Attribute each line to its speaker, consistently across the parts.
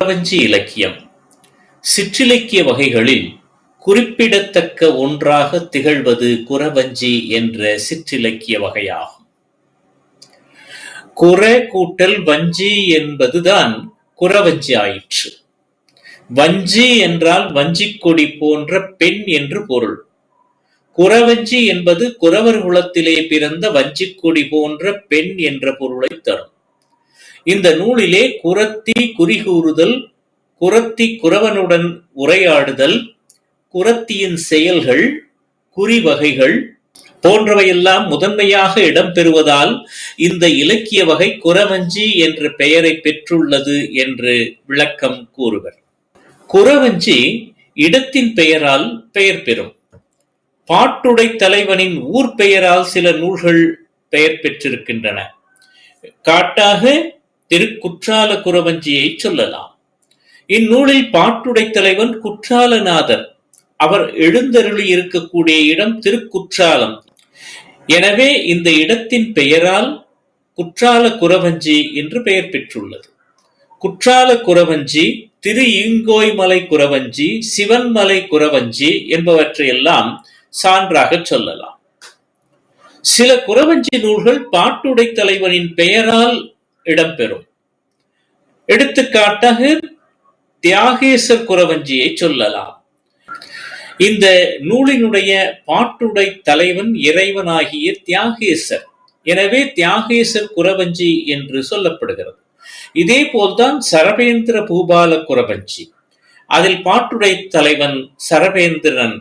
Speaker 1: குறவஞ்சி இலக்கியம் சிற்றிலக்கிய வகைகளில் குறிப்பிடத்தக்க ஒன்றாக திகழ்வது குறவஞ்சி என்ற சிற்றிலக்கிய வகையாகும். குற கூட்டல் வஞ்சி என்பதுதான் குறவஞ்சி ஆயிற்று. வஞ்சி என்றால் வஞ்சிக் கொடி போன்ற பெண் என்று பொருள். குறவஞ்சி என்பது குறவர் குலத்திலே பிறந்த வஞ்சிக் கொடி போன்ற பெண் என்ற பொருளை தரும். இந்த நூலிலே குறத்தி குறிகூறுதல், குறத்தி குறவனுடன் உரையாடுதல், குறத்தியின் செயல்கள், குறிவகைகள் போன்றவையெல்லாம் முதன்மையாக இடம்பெறுவதால் இந்த இலக்கிய வகை குறவஞ்சி என்ற பெயரை பெற்றுள்ளது என்று விளக்கம் கூறுவர். குறவஞ்சி இடத்தின் பெயரால் பெயர் பெறும். பாட்டுடை தலைவனின் ஊர் பெயரால் சில நூல்கள் பெயர் பெற்றிருக்கின்றன. காட்டாக திருக்குற்றால குறவஞ்சியை சொல்லலாம். இந்நூலில் பாட்டுடை தலைவன் குற்றாலநாதர். அவர் எழுந்தருளி இருக்கக்கூடிய இடம் திருக்குற்றாலம். எனவே இந்த இடத்தின் பெயரால் குற்றால குறவஞ்சி என்று பெயர் பெற்றுள்ளது. குற்றால குறவஞ்சி, திரு ஈங்கோய்மலை குறவஞ்சி, சிவன்மலை குறவஞ்சி என்பவற்றையெல்லாம் சான்றாக சொல்லலாம். சில குறவஞ்சி நூல்கள் பாட்டுடை தலைவனின் பெயரால் இடம்பெறும். எடுத்துக்காட்டாக தியாகேசர் குறவஞ்சியை சொல்லலாம். இந்த நூலினுடைய பாட்டுடை தலைவன் இறைவனாகிய தியாகேசர். எனவே தியாகேசர் குறவஞ்சி என்று சொல்லப்படுகிறது. இதே போல்தான் சரபேந்திர பூபால குறவஞ்சி. அதில் பாட்டுடை தலைவன் சரபேந்திரன்.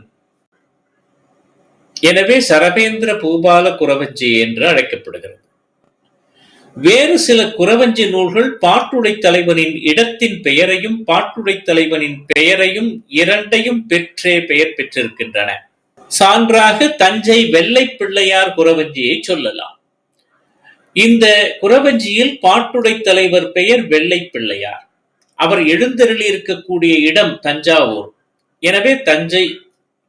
Speaker 1: எனவே சரபேந்திர பூபால குறவஞ்சி என்று அழைக்கப்படுகிறது. வேறு சில குறவஞ்சி நூல்கள் பாட்டுடை தலைவனின் இடத்தின் பெயரையும் பாட்டுடை தலைவனின் பெயரையும் இரண்டையும் பெற்றே பெயர் பெற்றிருக்கின்றன. சான்றாக தஞ்சை வெள்ளை பிள்ளையார் குறவஞ்சியை சொல்லலாம். இந்த குறவஞ்சியில் பாட்டுடை தலைவர் பெயர் வெள்ளை பிள்ளையார். அவர் எழுந்தருளி இருக்கக்கூடிய இடம் தஞ்சாவூர். எனவே தஞ்சை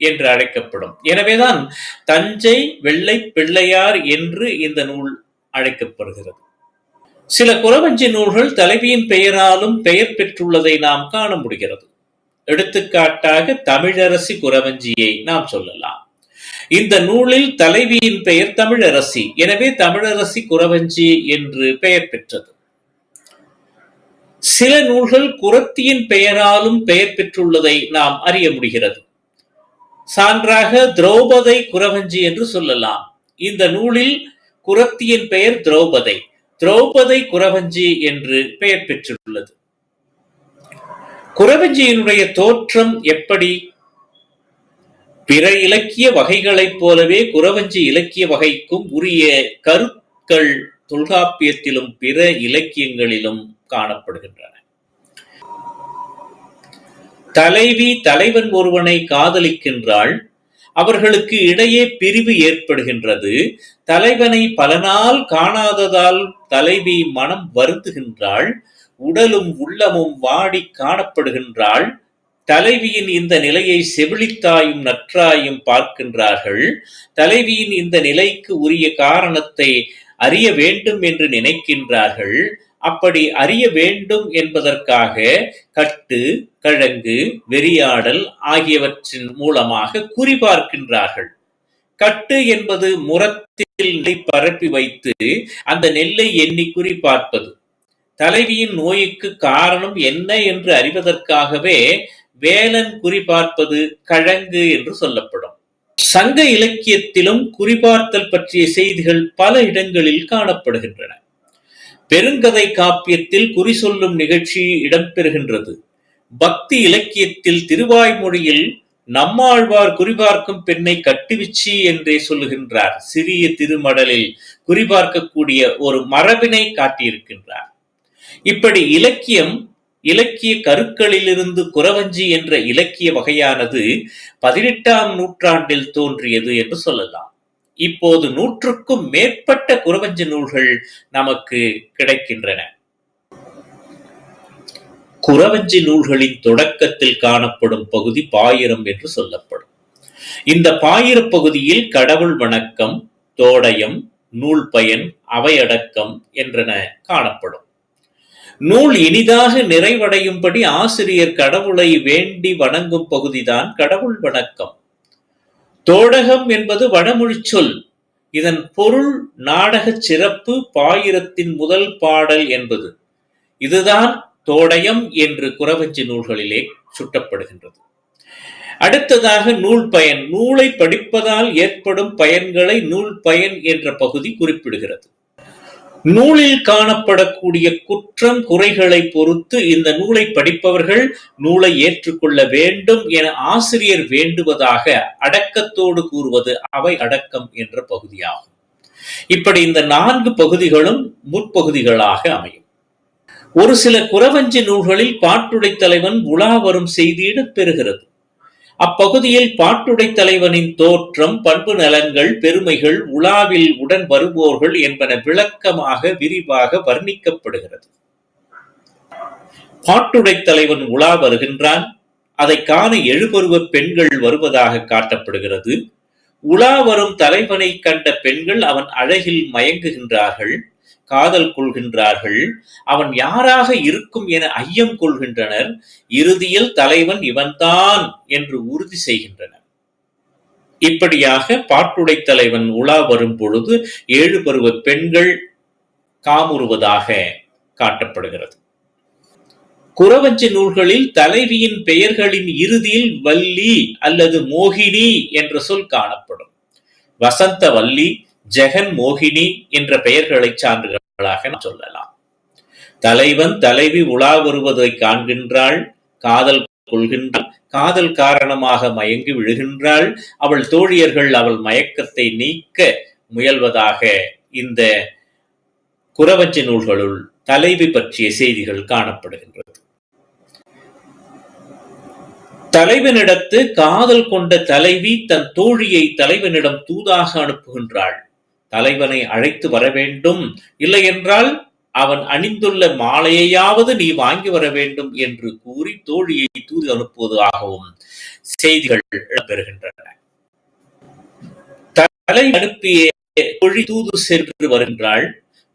Speaker 1: என்று அழைக்கப்படும். எனவேதான் தஞ்சை வெள்ளை பிள்ளையார் என்று இந்த நூல் அழைக்கப்படுகிறது. சில குறவஞ்சி நூல்கள் தலைவியின் பெயராலும் பெயர் பெற்றுள்ளதை நாம் காண முடிகிறது. எடுத்துக்காட்டாக தமிழரசி குறவஞ்சியை நாம் சொல்லலாம். இந்த நூலில் தலைவியின் பெயர் தமிழரசி. எனவே தமிழரசி குறவஞ்சி என்று பெயர் பெற்றது. சில நூல்கள் குறத்தியின் பெயராலும் பெயர் பெற்றுள்ளதை நாம் அறிய முடிகிறது. சான்றாக திரௌபதை குறவஞ்சி என்று சொல்லலாம். இந்த நூலில் குறத்தியின் பெயர் திரௌபதை. திரௌபதை குறவஞ்சி என்று பெயர் பெற்றுள்ளது. குறவஞ்சியினுடைய தோற்றம் எப்படி? பிற இலக்கிய வகைகளைப் போலவே குறவஞ்சி இலக்கிய வகைக்கும் உரிய கருக்கள் தொல்காப்பியத்திலும் பிற இலக்கியங்களிலும் காணப்படுகின்றன. தலைவி தலைவன் ஒருவனை காதலிக்கின்றாள். அவர்களுக்கு இடையே பிரிவு ஏற்படுகின்றது. தலைவனை பல நாள் காணாததால் தலைவி மனம் வருந்துகின்றாள். உடலும் உள்ளமும் வாடி காணப்படுகின்றாள். தலைவியின் இந்த நிலையை செவிலித்தாயும் நற்றாயும் பார்க்கின்றார்கள். தலைவியின் இந்த நிலைக்கு உரிய காரணத்தை அறிய வேண்டும் என்று நினைக்கின்றார்கள். அப்படி அறிய வேண்டும் என்பதற்காக கட்டு, கழங்கு, வெறியாடல் ஆகியவற்றின் மூலமாக குறிபார்க்கின்றார்கள். கட்டு என்பது முரத்தில் நெல்லை பரப்பி வைத்து அந்த நெல்லை எண்ணி குறிபார்ப்பது. தலைவியின் நோய்க்கு காரணம் என்ன என்று அறிவதற்காகவே வேலன் குறிபார்ப்பது கழங்கு என்று சொல்லப்படும். சங்க இலக்கியத்திலும் குறிபார்த்தல் பற்றிய செய்திகள் பல இடங்களில் காணப்படுகின்றன. பெருங்கதை காப்பியத்தில் குறி சொல்லும் நிகழ்ச்சி இடம்பெறுகின்றது. பக்தி இலக்கியத்தில் திருவாய்மொழியில் நம்மாழ்வார் குறிபார்க்கும் பெண்ணை கட்டுவிச்சி என்றே சொல்லுகின்றார். சிறிய திருமடலில் குறிபார்க்கக்கூடிய ஒரு மரபினை காட்டியிருக்கின்றார். இப்படி இலக்கிய கருக்களிலிருந்து குறவஞ்சி என்ற இலக்கிய வகையானது 18ஆம் நூற்றாண்டில் தோன்றியது என்று சொல்லலாம். இப்போது 100க்கும் மேற்பட்ட குறவஞ்சி நூல்கள் நமக்கு கிடைக்கின்றன. குறவஞ்சி நூல்களின் தொடக்கத்தில் காணப்படும் பகுதி பாயிரம் என்று சொல்லப்படும். இந்த பாயிர பகுதியில் கடவுள் வணக்கம், தோடயம், நூல் பயன், அவையடக்கம் என்றன காணப்படும். நூல் இனிதாக நிறைவடையும்படி ஆசிரியர் கடவுளை வேண்டி வணங்கும் பகுதிதான் கடவுள் வணக்கம். தோடகம் என்பது வடமொழிச் சொல். இதன் பொருள் நாடகச் சிறப்பு பாயிரத்தின் முதல் பாடல் என்பது. இதுதான் தோடயம் என்று குறவஞ்சி நூல்களிலே சுட்டப்படுகின்றது. அடுத்ததாக நூல் பயன். நூலை படிப்பதால் ஏற்படும் பயன்களை நூல் பயன் என்ற பகுதி குறிப்பிடுகிறது. நூலில் காணப்படக்கூடிய குற்றம் குறைகளை பொறுத்து இந்த நூலை படிப்பவர்கள் நூலை ஏற்றுக்கொள்ள வேண்டும் என ஆசிரியர் வேண்டுவதாக அடக்கத்தோடு கூறுவது அவை அடக்கம் என்ற பகுதியாகும். இப்படி இந்த 4 பகுதிகளும் முற்பகுதிகளாக அமையும். ஒரு சில குறவஞ்சி நூல்களில் பாட்டுடைத் தலைவன் உலா வரும் செய்தி இடம்பெறுகிறது. அப்பகுதியில் பாட்டுடைத் தலைவனின் தோற்றம், பண்பு நலன்கள், பெருமைகள், உலாவில் உடன் வருவோர்கள் என்பன விளக்கமாக விரிவாக வர்ணிக்கப்படுகிறது. பாட்டுடைத் தலைவன் உலா வருகின்றான். அதை காண எழுபருவ பெண்கள் வருவதாக காட்டப்படுகிறது. உலா வரும் தலைவனை கண்ட பெண்கள் அவன் அழகில் மயங்குகின்றார்கள், காதல் கொள்கின்றார்கள். அவன் யாராக இருக்கும் என ஐயம் கொள்கின்றனர். இறுதியில் தலைவன் இவன்தான் என்று உறுதி செய்கின்றனர். இப்படியாக பாட்டுடைத் தலைவன் உலா வரும் பொழுது 7 பருவ பெண்கள் காமுறுவதாக காட்டப்படுகிறது. குறவஞ்சி நூல்களில் தலைவியின் பெயர்களின் இறுதியில் வள்ளி அல்லது மோகினி என்ற சொல் காணப்படும். வசந்த வள்ளி, ஜெகன் மோகினி என்ற பெயர்களை சான்றுகளாக சொல்லலாம். தலைவன் தலைவி உலா வருவதை காண்கின்றாள், காதல் கொள்கின்றாள், காதல் காரணமாக மயங்கி விழுகின்றாள். அவள் தோழியர்கள் அவள் மயக்கத்தை நீக்க முயல்வதாக இந்த குறவஞ்சி நூல்களுள் தலைவி பற்றிய செய்திகள் காணப்படுகின்றது. தலைவனிடத்து காதல் கொண்ட தலைவி தன் தோழியை தலைவனிடம் தூதாக அனுப்புகின்றாள். தலைவனை அழைத்து வர வேண்டும், இல்லை என்றால் அவன் அணிந்துள்ள மாலையையாவது நீ வாங்கி வர வேண்டும் என்று கூறி தோழியை தூது அனுப்புவதாகவும் செய்திகள் இடம்பெறுகின்றன. தலை அனுப்பிய தோழி தூது சென்று வருகின்றாள்.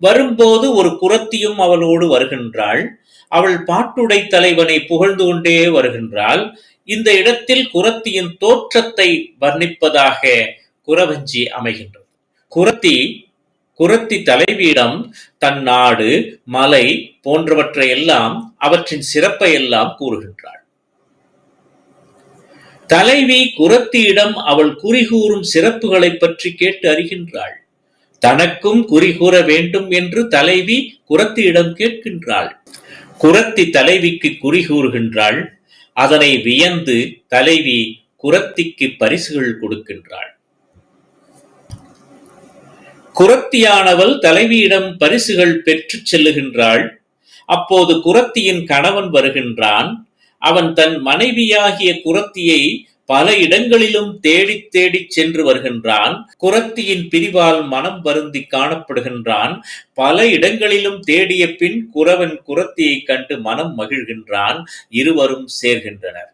Speaker 1: வரும்போது ஒரு குறத்தியும் அவளோடு வருகின்றாள். அவள் பாட்டுடைத் தலைவனை புகழ்ந்து கொண்டே வருகின்றாள். இந்த இடத்தில் குறத்தியின் தோற்றத்தை வர்ணிப்பதாக குறவஞ்சி அமைகின்றது. குறத்தி தலைவியிடம் தன் நாடு, மலை போன்றவற்றையெல்லாம் அவற்றின் சிறப்பை எல்லாம் கூறுகின்றாள். தலைவி குறத்தியிடம் அவள் குறிகூறும் சிறப்புகளை பற்றி கேட்டு அறிகின்றாள். தனக்கும் குறிகூற வேண்டும் என்று தலைவி குறத்தியிடம் கேட்கின்றாள். குறத்தி தலைவிக்கு குறிகூறுகின்றாள். அதனை வியந்து தலைவி குறத்திக்கு பரிசுகள் கொடுக்கின்றாள். குறத்தியானவள் தலைவியிடம் பரிசுகள் பெற்றுச் செல்லுகின்றாள். அப்போது குறத்தியின் கணவன் வருகின்றான். அவன் தன் மனைவியாகிய குறத்தியை பல இடங்களிலும் தேடித் தேடிச் சென்று வருகின்றான். குறத்தியின் பிரிவால் மனம் வருந்தி காணப்படுகின்றான். பல இடங்களிலும் தேடிய பின் குறவன் குறத்தியை கண்டு மனம் மகிழ்கின்றான். இருவரும் சேர்கின்றனர்.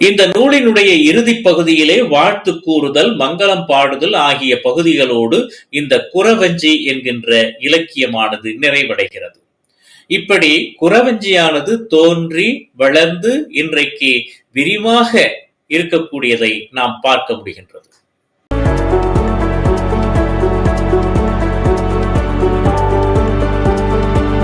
Speaker 1: இந்த நூலினுடைய இறுதி பகுதியிலே வாழ்த்து கூறுதல், மங்களம் பாடுதல் ஆகிய பகுதிகளோடு இந்த குறவஞ்சி என்கின்ற இலக்கியமானது நிறைவடைகிறது. இப்படி குறவஞ்சியானது தோன்றி வளர்ந்து இன்றைக்கு விரிவாக இருக்கக்கூடியதை நாம் பார்க்க முடிகின்றது.